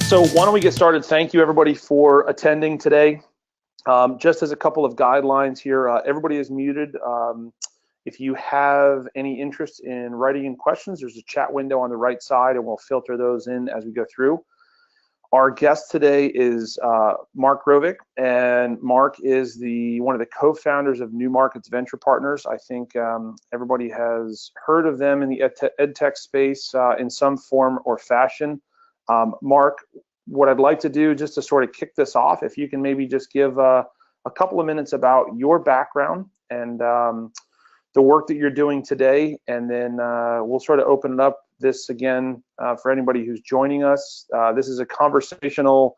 So why don't we get started? Thank you everybody for attending today. Just as a couple of guidelines here, everybody is muted. If you have any interest in writing in questions, there's a chat window on the right side and we'll filter those in as we go through. Our guest today is Mark Grovic, and Mark is one of the co-founders of New Markets Venture Partners. I think everybody has heard of them in the EdTech space in some form or fashion. Mark, what I'd like to do just to sort of kick this off, if you can maybe just give a couple of minutes about your background and the work that you're doing today, and then we'll sort of open it up this again for anybody who's joining us. This is a conversational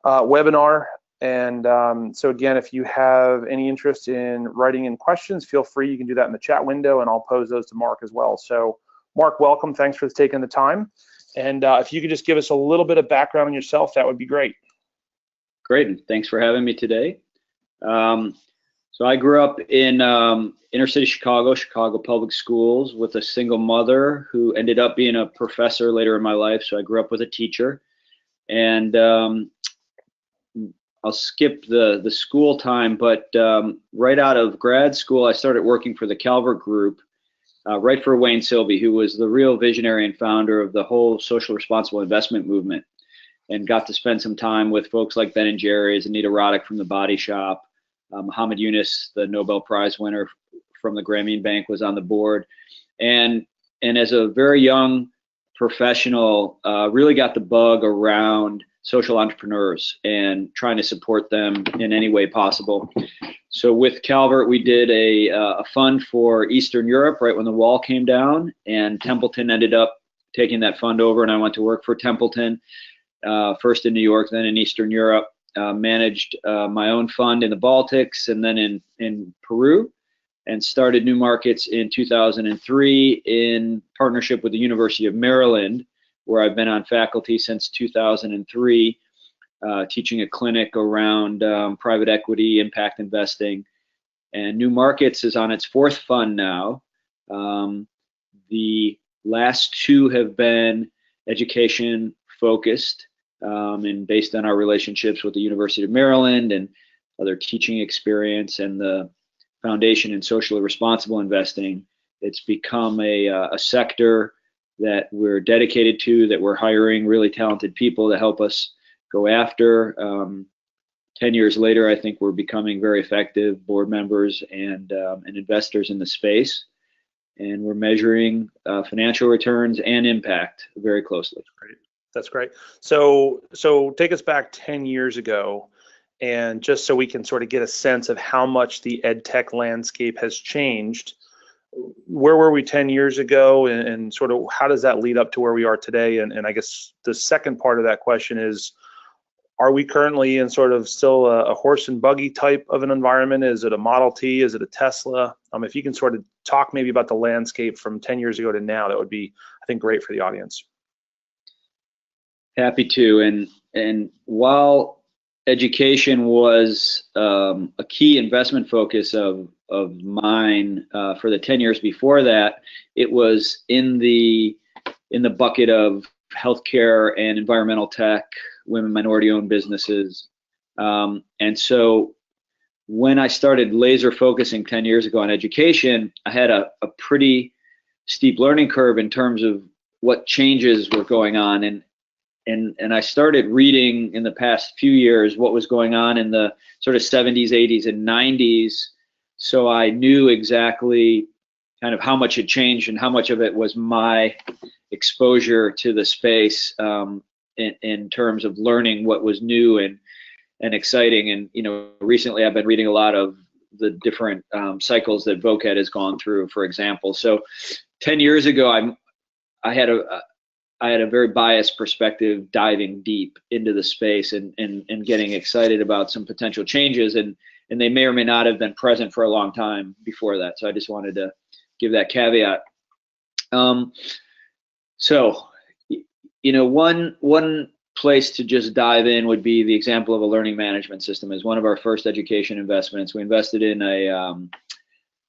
webinar, and so again, if you have any interest in writing in questions, feel free. You can do that in the chat window, and I'll pose those to Mark as well. So Mark, welcome. Thanks for taking the time. And if you could just give us a little bit of background on yourself, that would be great. Great, and thanks for having me today. So I grew up in inner city Chicago Public Schools with a single mother who ended up being a professor later in my life. So I grew up with a teacher, and I'll skip the school time, but right out of grad school, I started working for the Calvert Group, right for Wayne Silby, who was the real visionary and founder of the whole social responsible investment movement, and got to spend some time with folks like Ben & Jerry's, Anita Roddick from The Body Shop, Muhammad Yunus, the Nobel Prize winner from the Grameen Bank, was on the board, and as a very young professional, really got the bug around social entrepreneurs and trying to support them in any way possible. So with Calvert, we did a fund for Eastern Europe right when the wall came down, and Templeton ended up taking that fund over, and I went to work for Templeton, first in New York, then in Eastern Europe. Managed my own fund in the Baltics and then in Peru, and started New Markets in 2003 in partnership with the University of Maryland, where I've been on faculty since 2003, teaching a clinic around private equity, impact investing. And New Markets is on its fourth fund now. The last two have been education focused, and based on our relationships with the University of Maryland and other teaching experience and the Foundation in Socially Responsible Investing, it's become a sector that we're dedicated to, that we're hiring really talented people to help us go after. 10 years later, I think we're becoming very effective board members and investors in the space, and we're measuring financial returns and impact very closely. Great. That's great. So take us back 10 years ago, and just so we can sort of get a sense of how much the EdTech landscape has changed. Where were we 10 years ago, and sort of how does that lead up to where we are today? And I guess the second part of that question is, are we currently in sort of still a horse and buggy type of an environment? Is it a Model T? Is it a Tesla? If you can sort of talk maybe about the landscape from 10 years ago to now, that would be, I think, great for the audience. Happy to. And while education was a key investment focus of mine for the 10 years before that, it was in the bucket of healthcare and environmental tech, women, minority-owned businesses. And so when I started laser focusing 10 years ago on education, I had a pretty steep learning curve in terms of what changes were going on. And I started reading in the past few years what was going on in the sort of 70s, 80s, and 90s. So I knew exactly kind of how much had changed and how much of it was my exposure to the space in terms of learning what was new and exciting. And recently I've been reading a lot of the different cycles that VOCAD has gone through, for example. So 10 years ago, I had a very biased perspective, diving deep into the space and getting excited about some potential changes, and they may or may not have been present for a long time before that. So I just wanted to give that caveat. One place to just dive in would be the example of a learning management system. As one of our first education investments, we invested in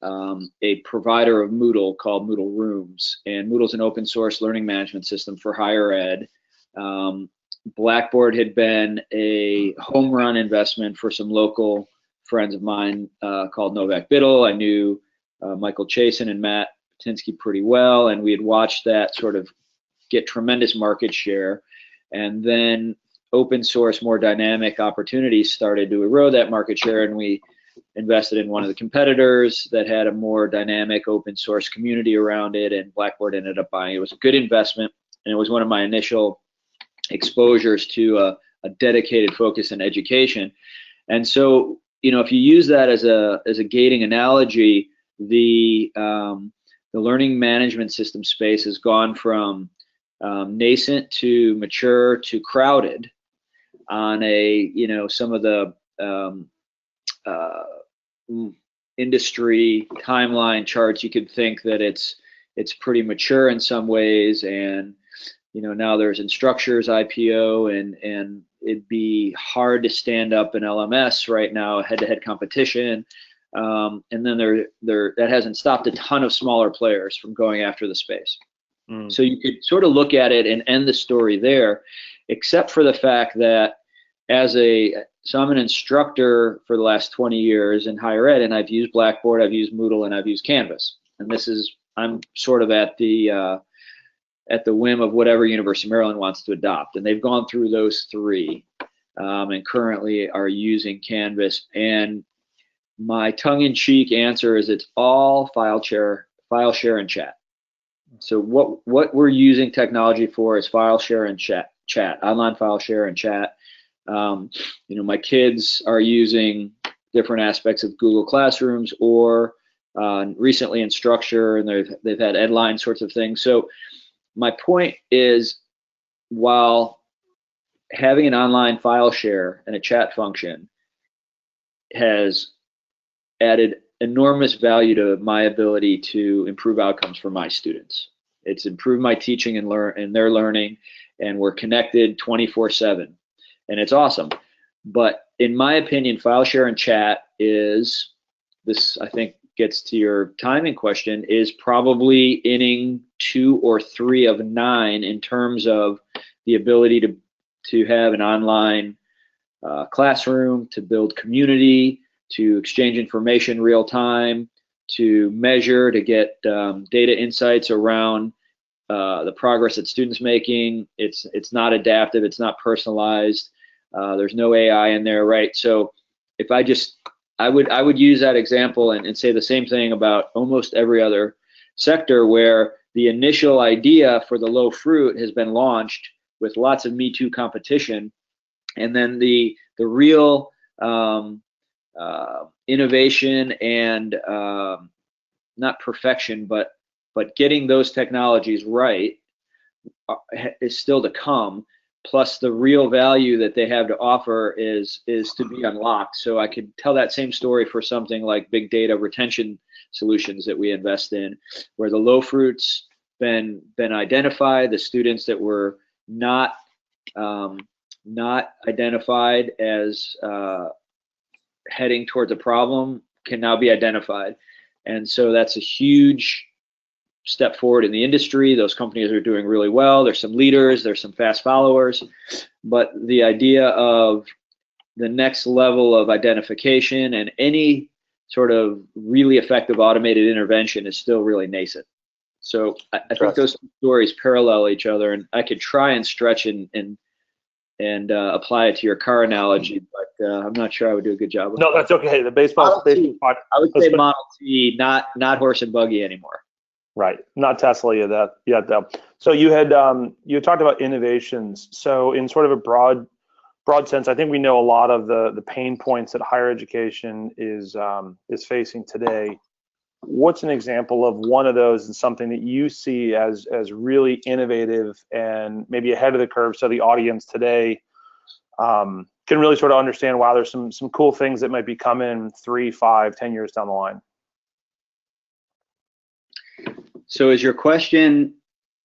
a provider of Moodle called Moodle Rooms, and Moodle's an open source learning management system for higher ed. Blackboard had been a home run investment for some local friends of mine called Novak Biddle. I knew Michael Chasen and Matt Patinsky pretty well, and we had watched that sort of get tremendous market share. And then open source, more dynamic opportunities started to erode that market share, and we invested in one of the competitors that had a more dynamic open source community around it, and Blackboard ended up buying it. It was a good investment, and it was one of my initial exposures to a dedicated focus in education. And so, if you use that as a gating analogy, the learning management system space has gone from nascent to mature to crowded on some of the industry timeline charts. You could think that it's pretty mature in some ways, and now there's Instructure's IPO, and it'd be hard to stand up an LMS right now, head-to-head competition. And then that hasn't stopped a ton of smaller players from going after the space. So you could sort of look at it and end the story there, except for the fact that so I'm an instructor for the last 20 years in higher ed, and I've used Blackboard, I've used Moodle, and I've used Canvas. And I'm sort of at the whim of whatever University of Maryland wants to adopt. And they've gone through those three and currently are using Canvas. And my tongue-in-cheek answer is it's all file share, and chat. So what we're using technology for is file share and chat, online file share and chat. My kids are using different aspects of Google Classrooms or recently Instructure, and they've had Edline sorts of things. So my point is, while having an online file share and a chat function has added enormous value to my ability to improve outcomes for my students. It's improved my teaching and their learning, and we're connected 24/7, and it's awesome. But in my opinion, file share and chat is, this I think gets to your timing question, is probably inning 2 or 3 of 9 in terms of the ability to have an online classroom, to build community, to exchange information real time, to measure, to get data insights around the progress that students making. It's not adaptive, it's not personalized. There's no AI in there, right? So if I would use that example and say the same thing about almost every other sector, where the initial idea for the low fruit has been launched with lots of Me Too competition, and then the real innovation and not perfection, but getting those technologies right is still to come. Plus, the real value that they have to offer is to be unlocked. So I could tell that same story for something like big data retention solutions that we invest in, where the low fruits been identified, the students that were not identified as heading towards a problem can now be identified. And so that's a huge step forward in the industry. Those companies are doing really well. There's some leaders, there's some fast followers, but the idea of the next level of identification and any sort of really effective automated intervention is still really nascent. So I think those stories parallel each other, and I could try and stretch and apply it to your car analogy, but I'm not sure I would do a good job of it. No, that's okay. The baseball. I would say Model T, not horse and buggy anymore. Right, not Tesla yet though. So you had talked about innovations. So in sort of a broad sense, I think we know a lot of the pain points that higher education is facing today. What's an example of one of those and something that you see as really innovative and maybe ahead of the curve, so the audience today can really sort of understand, wow, there's some cool things that might be coming 3, 5, 10 years down the line? So is your question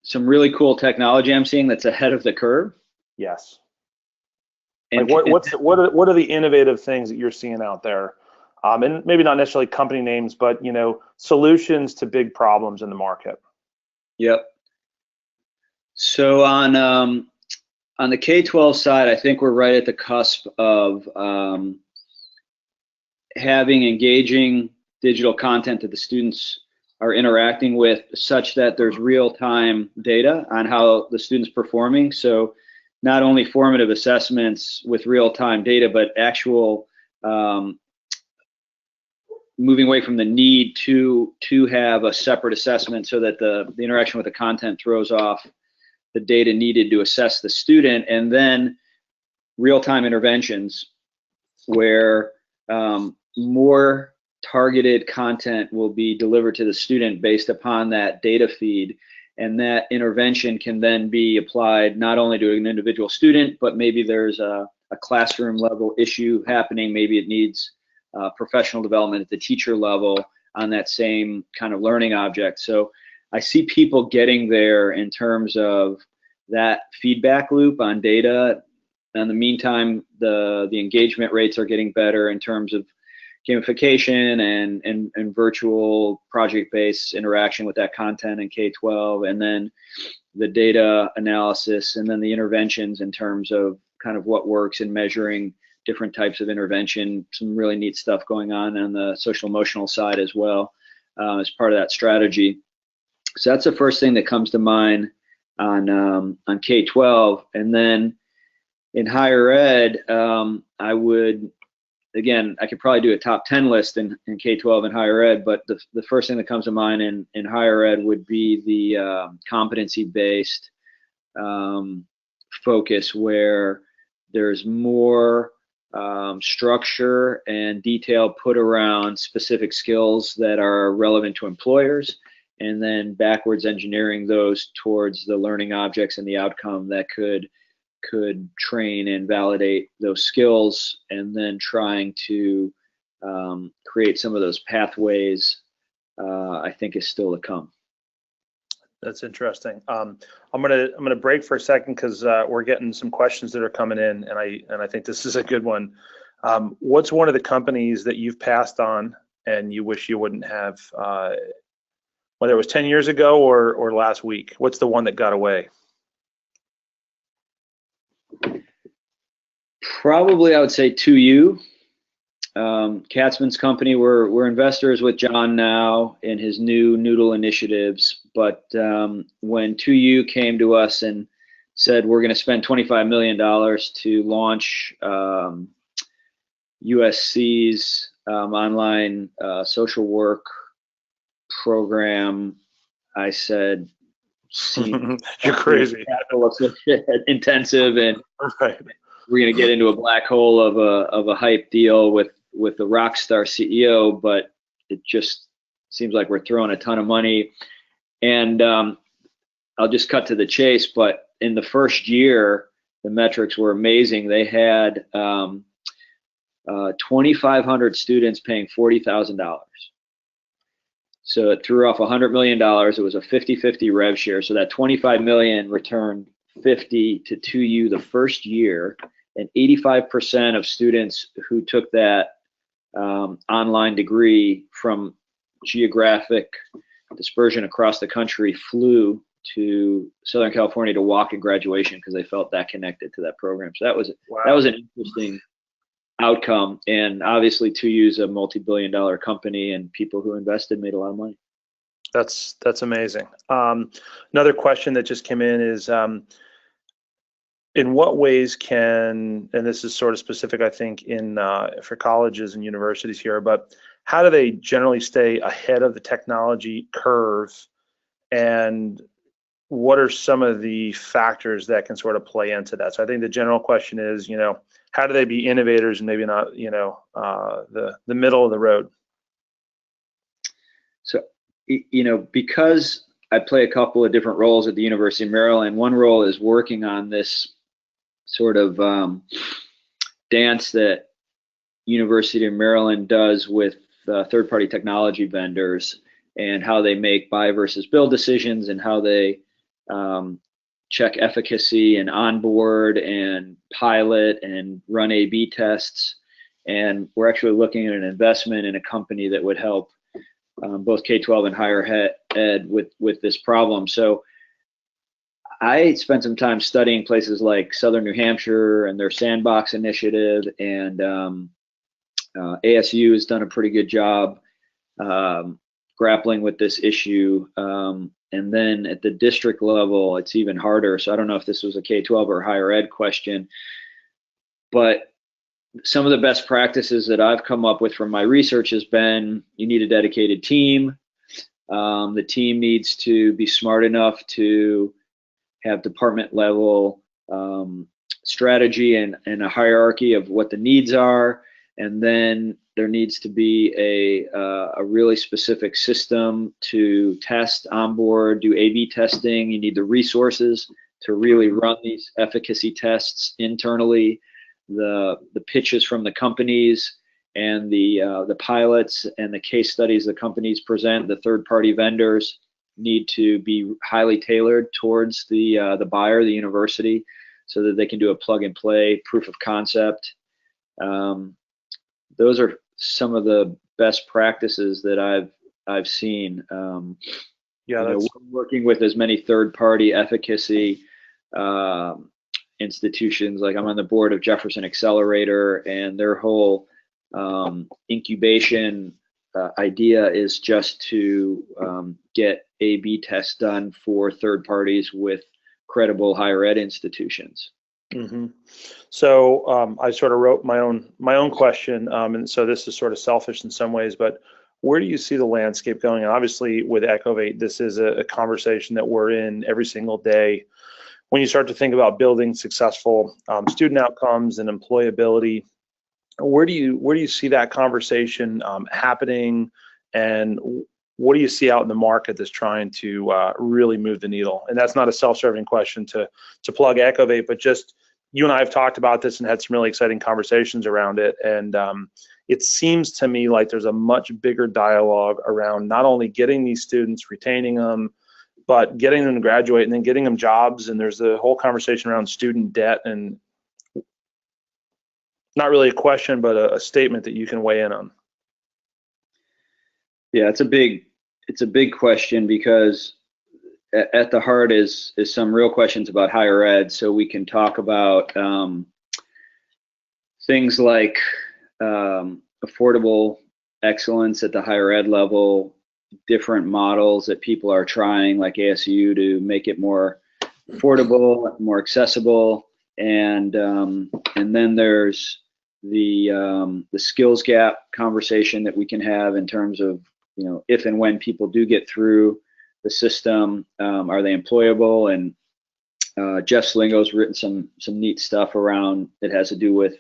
some really cool technology I'm seeing that's ahead of the curve? Yes. And like what are the innovative things that you're seeing out there? And maybe not necessarily company names, but solutions to big problems in the market. Yep. So on On the K-12 side, I think we're right at the cusp of having engaging digital content that the students are interacting with, such that there's real-time data on how the student's performing. So not only formative assessments with real-time data, but actual moving away from the need to have a separate assessment, so that the interaction with the content throws off the data needed to assess the student, and then real-time interventions where more targeted content will be delivered to the student based upon that data feed, and that intervention can then be applied not only to an individual student, but maybe there's a classroom level issue happening, maybe it needs professional development at the teacher level on that same kind of learning object. So I see people getting there in terms of that feedback loop on data. In the meantime, the engagement rates are getting better in terms of gamification and virtual project-based interaction with that content in K-12, and then the data analysis, and then the interventions in terms of kind of what works in measuring different types of intervention. Some really neat stuff going on the social emotional side as well as part of that strategy. So that's the first thing that comes to mind on K-12. And then in higher ed, I would, again, I could probably do a top 10 list in K-12 and higher ed, but the first thing that comes to mind in higher ed would be the competency-based focus, where there's more structure and detail put around specific skills that are relevant to employers, and then backwards engineering those towards the learning objects and the outcome that could train and validate those skills, and then trying to create some of those pathways, I think is still to come. That's interesting. I'm gonna break for a second because we're getting some questions that are coming in, and I think this is a good one. What's one of the companies that you've passed on and you wish you wouldn't have, whether it was 10 years ago or last week? What's the one that got away? Probably I would say 2U. Katzman's company, we're investors with John now in his new Noodle initiatives, but when 2U came to us and said we're going to spend $25 million to launch USC's online social work program, I said, you're crazy. Intensive, and right. We're going to get into a black hole of a hype deal with the rock star CEO, but it just seems like we're throwing a ton of money. And I'll just cut to the chase, but in the first year, the metrics were amazing. They had 2,500 students paying $40,000. So it threw off $100 million. It was a 50-50 rev share. So that 25 million returned 50 to 2U the first year, and 85% of students who took that online degree from geographic dispersion across the country flew to Southern California to walk in graduation because they felt that connected to that program. So that was an interesting outcome, and obviously 2U is a multi-billion-dollar company, and people who invested made a lot of money. That's amazing. Another question that just came in is, in what ways can, and this is sort of specific, I think, in for colleges and universities here, but how do they generally stay ahead of the technology curve, and what are some of the factors that can sort of play into that? So I think the general question is, how do they be innovators and maybe not, the middle of the road? So, because I play a couple of different roles at the University of Maryland, one role is working on this sort of dance that University of Maryland does with third-party technology vendors, and how they make buy versus build decisions, and how they check efficacy and onboard and pilot and run A/B tests. And we're actually looking at an investment in a company that would help both K-12 and higher ed with this problem. So I spent some time studying places like Southern New Hampshire and their Sandbox initiative, and ASU has done a pretty good job grappling with this issue. And then at the district level, it's even harder. So I don't know if this was a K-12 or higher ed question, but some of the best practices that I've come up with from my research has been you need a dedicated team. The team needs to be smart enough to have department level strategy and a hierarchy of what the needs are. And then there needs to be a really specific system to test, onboard, do A/B testing. You need the resources to really run these efficacy tests internally. The pitches from the companies and the pilots and the case studies the companies present, the third-party vendors, need to be highly tailored towards the buyer, the university, so that they can do a plug-and-play proof of concept. Those are some of the best practices that I've seen. That's working with as many third-party efficacy institutions. Like I'm on the board of Jefferson Accelerator, and their whole incubation idea is just to get A/B tests done for third parties with credible higher ed institutions. Mm-hmm. So I sort of wrote my own question, and so this is sort of selfish in some ways, but where do you see the landscape going? And obviously with Ecovate, this is a conversation that we're in every single day. When you start to think about building successful student outcomes and employability, where do you see that conversation happening, and what do you see out in the market that's trying to really move the needle? And that's not a self-serving question to plug Ecovate, but just you and I have talked about this and had some really exciting conversations around it. And it seems to me like there's a much bigger dialogue around not only getting these students, retaining them, but getting them to graduate and then getting them jobs. And there's a whole conversation around student debt, and not really a question, but a statement that you can weigh in on. Yeah, it's a big question, because at the heart is some real questions about higher ed. So we can talk about things like affordable excellence at the higher ed level, different models that people are trying, like ASU, to make it more affordable, more accessible, and then there's the skills gap conversation that we can have in terms of, if and when people do get through the system, are they employable? And Jeff Slingo's written some neat stuff around that has to do with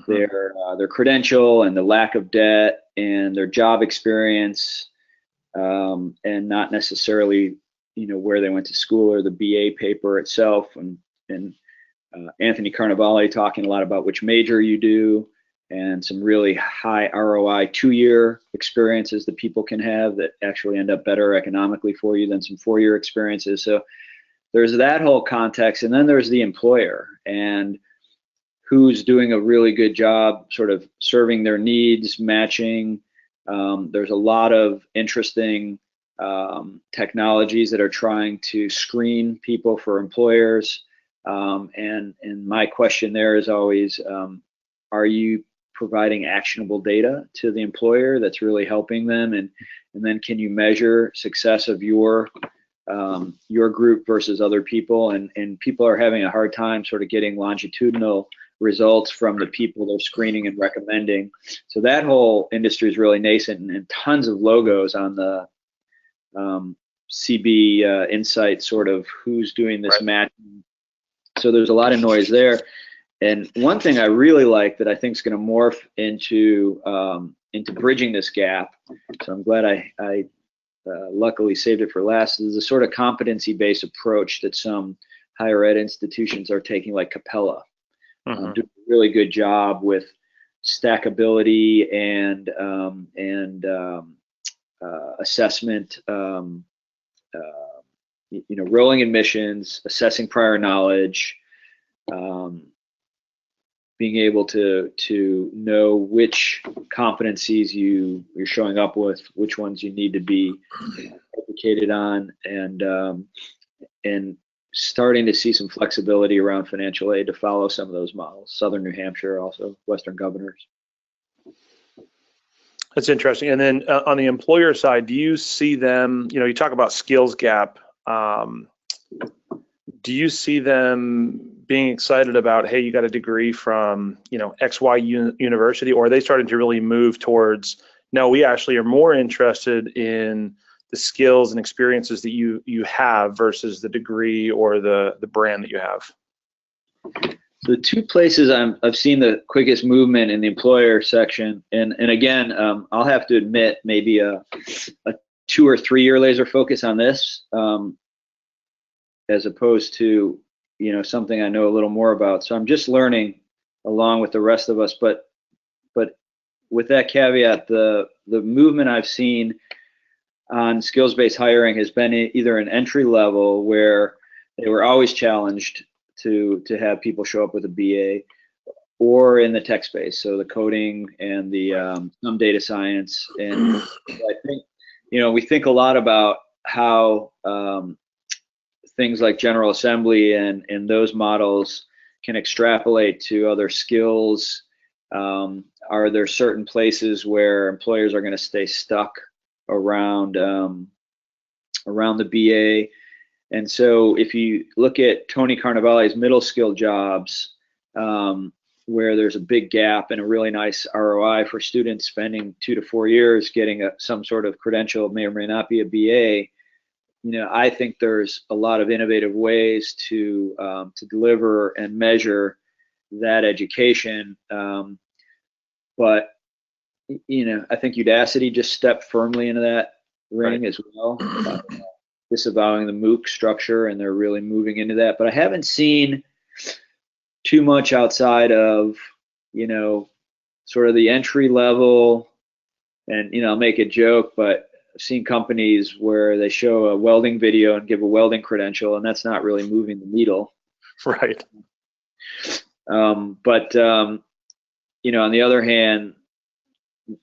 their credential and the lack of debt and their job experience, and not necessarily where they went to school or the BA paper itself. And Anthony Carnevale talking a lot about which major you do, and some really high ROI 2-year experiences that people can have that actually end up better economically for you than some 4-year experiences. So there's that whole context, and then there's the employer and who's doing a really good job sort of serving their needs, matching. There's a lot of interesting technologies that are trying to screen people for employers. And my question there is always, are you providing actionable data to the employer that's really helping them? And then can you measure success of your group versus other people? And people are having a hard time sort of getting longitudinal results from the people they're screening and recommending. So that whole industry is really nascent, and tons of logos on the CB Insight, sort of who's doing this matching. So there's a lot of noise there. And one thing I really like that I think is going to morph into bridging this gap, so I'm glad I luckily saved it for last, is a sort of competency-based approach that some higher ed institutions are taking, like Capella. Doing a really good job with stackability and assessment, rolling admissions, assessing prior knowledge, being able to know which competencies you're showing up with, which ones you need to be educated on, and starting to see some flexibility around financial aid to follow some of those models. Southern New Hampshire, also Western governors. That's interesting. And then on the employer side, do you see them, you talk about skills gap. Do you see them being excited about, hey, you got a degree from, XY university, or are they starting to really move towards, no, we actually are more interested in the skills and experiences that you have versus the degree or the brand that you have? The two places I've seen the quickest movement in the employer section, and again, I'll have to admit maybe a 2 or 3 year laser focus on this, as opposed to something I know a little more about. So I'm just learning along with the rest of us. But with that caveat, the movement I've seen on skills-based hiring has been either an entry level where they were always challenged to have people show up with a BA, or in the tech space, so the coding and the some data science. And I think we think a lot about how things like General Assembly and those models can extrapolate to other skills. Are there certain places where employers are going to stay stuck around the BA? And so if you look at Tony Carnevale's middle skill jobs, where there's a big gap and a really nice ROI for students spending 2 to 4 years getting some sort of credential, may or may not be a BA, I think there's a lot of innovative ways to deliver and measure that education. But I think Udacity just stepped firmly into that ring as well, disavowing the MOOC structure, and they're really moving into that. But I haven't seen too much outside of sort of the entry level. And I'll make a joke, but I've seen companies where they show a welding video and give a welding credential, and that's not really moving the needle. Right. But on the other hand,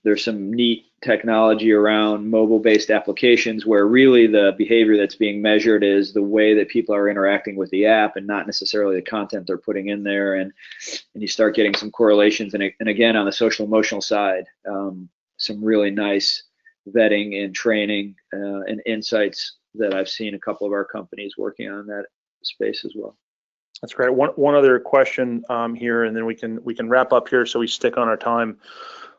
there's some neat technology around mobile-based applications where really the behavior that's being measured is the way that people are interacting with the app, and not necessarily the content they're putting in there. And you start getting some correlations. And again, on the social emotional side, some really nice vetting and training and insights that I've seen a couple of our companies working on that space as well. That's great. One other question here, and then we can wrap up here so we stick on our time.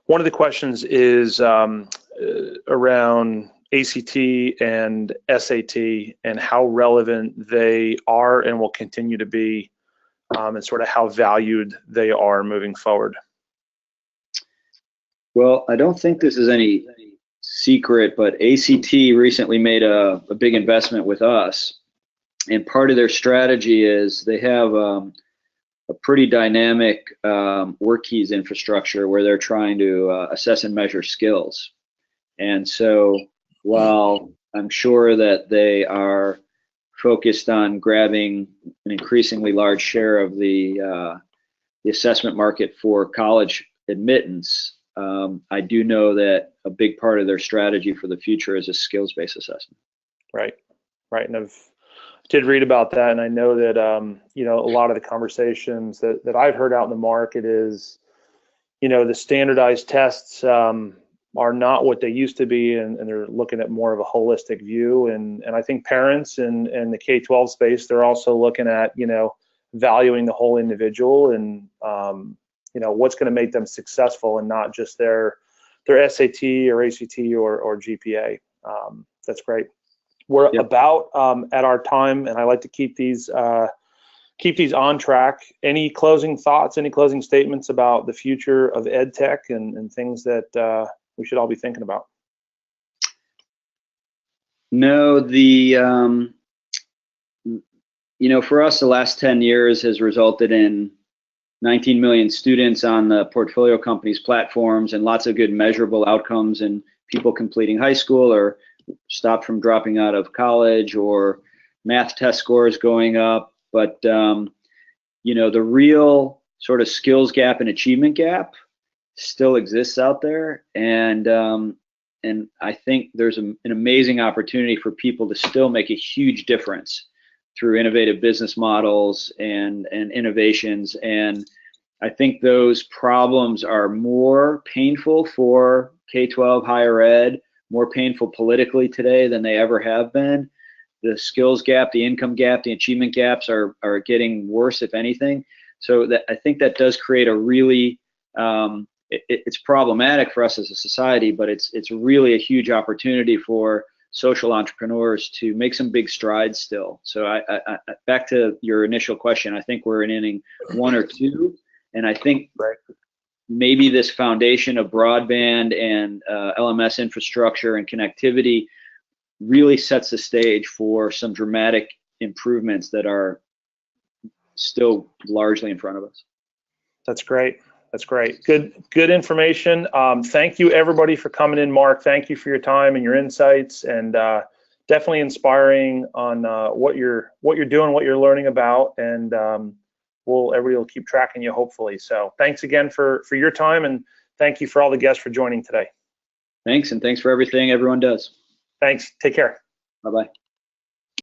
One of the questions is around ACT and SAT and how relevant they are and will continue to be, and sort of how valued they are moving forward. Well, I don't think this is any secret, but ACT recently made a big investment with us. And part of their strategy is they have a pretty dynamic WorkKeys infrastructure where they're trying to assess and measure skills. And so while I'm sure that they are focused on grabbing an increasingly large share of the assessment market for college admittance, I do know that a big part of their strategy for the future is a skills-based assessment. Right. And I did read about that, and I know that a lot of the conversations that I've heard out in the market is, the standardized tests are not what they used to be, and they're looking at more of a holistic view. And I think parents and the K-12 space, they're also looking at valuing the whole individual and what's going to make them successful, and not just their SAT or ACT or GPA. That's great. We're about at our time, and I like to keep these on track. Any closing thoughts, any closing statements about the future of EdTech and things that we should all be thinking about? No, for us, the last 10 years has resulted in 19 million students on the portfolio companies' platforms, and lots of good measurable outcomes, and people completing high school or stopped from dropping out of college, or math test scores going up. But the real sort of skills gap and achievement gap still exists out there, and I think there's an amazing opportunity for people to still make a huge difference through innovative business models and innovations. And I think those problems are more painful for K-12 higher ed, more painful politically today than they ever have been. The skills gap, the income gap, the achievement gaps are getting worse, if anything. So that, I think that does create a really, it's problematic for us as a society, but it's really a huge opportunity for social entrepreneurs to make some big strides still. So I back to your initial question, I think we're in inning 1 or 2, and I think maybe this foundation of broadband and LMS infrastructure and connectivity really sets the stage for some dramatic improvements that are still largely in front of us. That's great. That's great. Good information. Thank you everybody for coming in, Mark. Thank you for your time and your insights, and definitely inspiring on what you're doing, what you're learning about, and everybody will keep tracking you, hopefully. So thanks again for your time, and thank you for all the guests for joining today. Thanks, and thanks for everything everyone does. Thanks. Take care. Bye-bye.